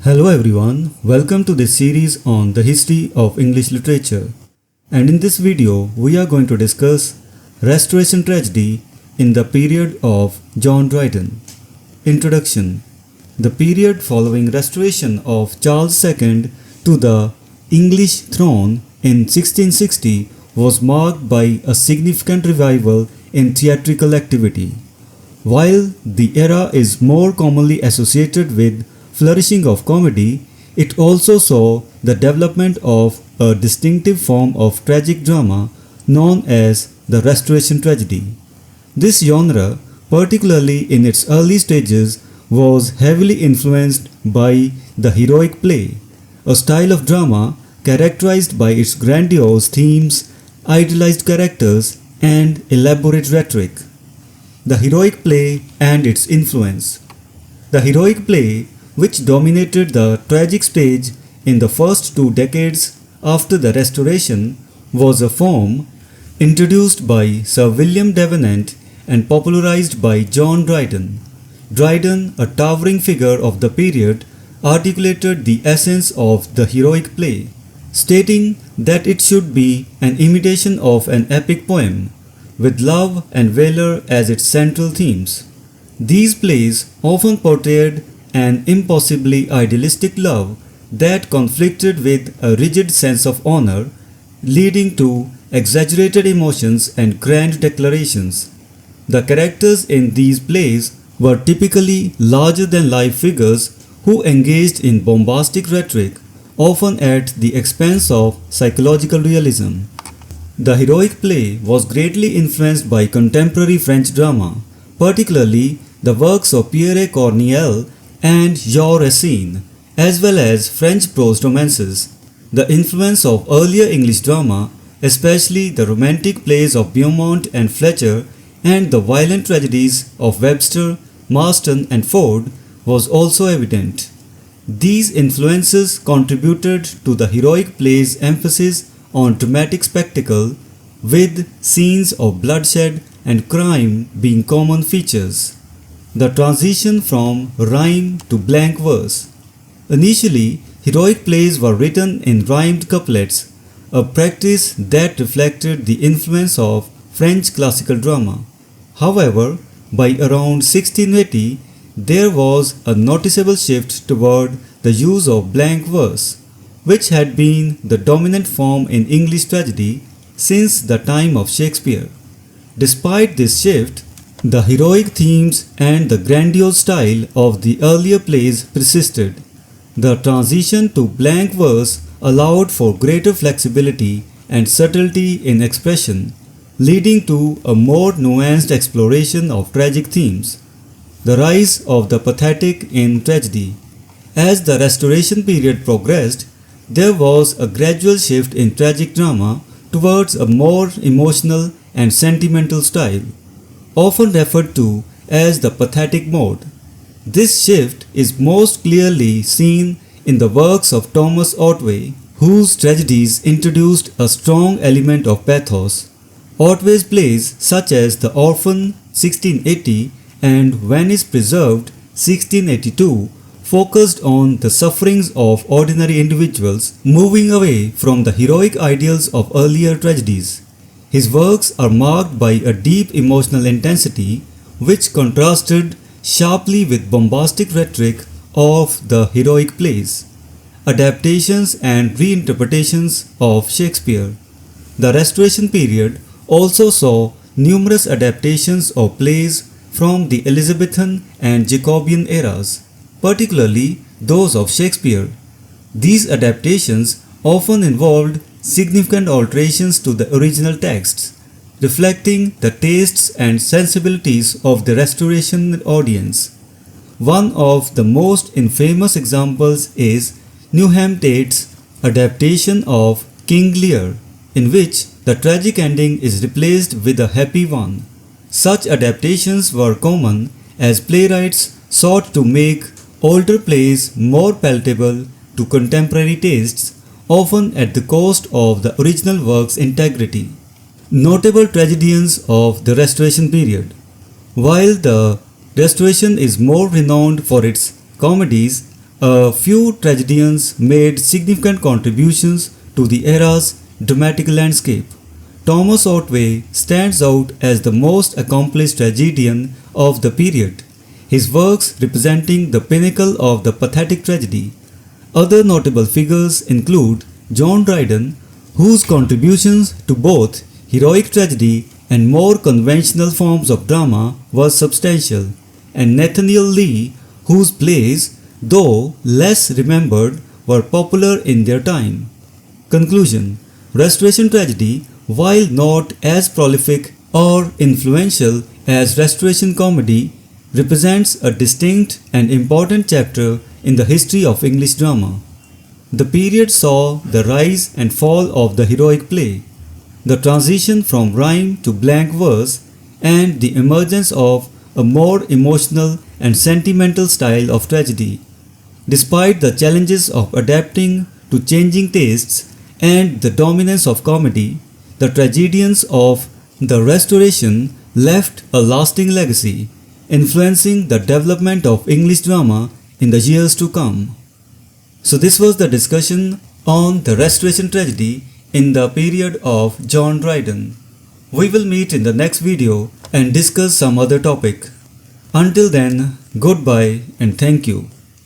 Hello everyone, welcome to this series on the history of English literature. And in this video, we are going to discuss Restoration tragedy in the period of John Dryden. Introduction. The period following restoration of Charles II to the English throne in 1660 was marked by a significant revival in theatrical activity. While the era is more commonly associated with flourishing of comedy, it also saw the development of a distinctive form of tragic drama known as the Restoration tragedy. This genre, particularly in its early stages, was heavily influenced by the heroic play, a style of drama characterized by its grandiose themes, idealized characters, and elaborate rhetoric. The heroic play and its influence. The heroic play, which dominated the tragic stage in the first 2 decades after the Restoration, was a form introduced by Sir William Davenant and popularized by John Dryden. Dryden, a towering figure of the period, articulated the essence of the heroic play, stating that it should be an imitation of an epic poem, with love and valor as its central themes. These plays often portrayed an impossibly idealistic love that conflicted with a rigid sense of honor, leading to exaggerated emotions and grand declarations. The characters in these plays were typically larger-than-life figures who engaged in bombastic rhetoric, often at the expense of psychological realism. The heroic play was greatly influenced by contemporary French drama, particularly the works of Pierre Corneille and Jean Racine, as well as French prose romances. The influence of earlier English drama, especially the romantic plays of Beaumont and Fletcher and the violent tragedies of Webster, Marston and Ford, was also evident. These influences contributed to the heroic play's emphasis on dramatic spectacle, with scenes of bloodshed and crime being common features. The transition from rhyme to blank verse. Initially, heroic plays were written in rhymed couplets, a practice that reflected the influence of French classical drama. However, by around 1680, there was a noticeable shift toward the use of blank verse, which had been the dominant form in English tragedy since the time of Shakespeare. Despite this shift, the heroic themes and the grandiose style of the earlier plays persisted. The transition to blank verse allowed for greater flexibility and subtlety in expression, leading to a more nuanced exploration of tragic themes. The rise of the pathetic in tragedy. As the Restoration period progressed, there was a gradual shift in tragic drama towards a more emotional and sentimental style, often referred to as the pathetic mode. This shift is most clearly seen in the works of Thomas Otway, whose tragedies introduced a strong element of pathos. Otway's plays such as The Orphan 1680 and Venice Preserved 1682 focused on the sufferings of ordinary individuals, moving away from the heroic ideals of earlier tragedies. His works are marked by a deep emotional intensity which contrasted sharply with bombastic rhetoric of the heroic plays. Adaptations and reinterpretations of Shakespeare. The Restoration period also saw numerous adaptations of plays from the Elizabethan and Jacobean eras, particularly those of Shakespeare. These adaptations often involved significant alterations to the original texts, reflecting the tastes and sensibilities of the Restoration audience. One of the most infamous examples is Newham Tate's adaptation of King Lear, in which the tragic ending is replaced with a happy one. Such adaptations were common as playwrights sought to make older plays more palatable to contemporary tastes, often at the cost of the original work's integrity. Notable tragedians of the Restoration period. While the Restoration is more renowned for its comedies, A few tragedians made significant contributions to the era's dramatic landscape. Thomas Otway stands out as the most accomplished tragedian of the period, his works representing the pinnacle of the pathetic tragedy. Other notable figures include John Dryden, whose contributions to both heroic tragedy and more conventional forms of drama was substantial, and Nathaniel Lee, whose plays, though less remembered, were popular in their time. Conclusion: Restoration tragedy, while not as prolific or influential as Restoration comedy, represents a distinct and important chapter in the history of English drama. The period saw the rise and fall of the heroic play, the transition from rhyme to blank verse, and the emergence of a more emotional and sentimental style of tragedy. Despite the challenges of adapting to changing tastes and the dominance of comedy, the tragedians of the Restoration left a lasting legacy, influencing the development of English drama in the years to come. So this was the discussion on the Restoration tragedy in the period of John Dryden. We will meet in the next video and discuss some other topic. Until then, goodbye and thank you.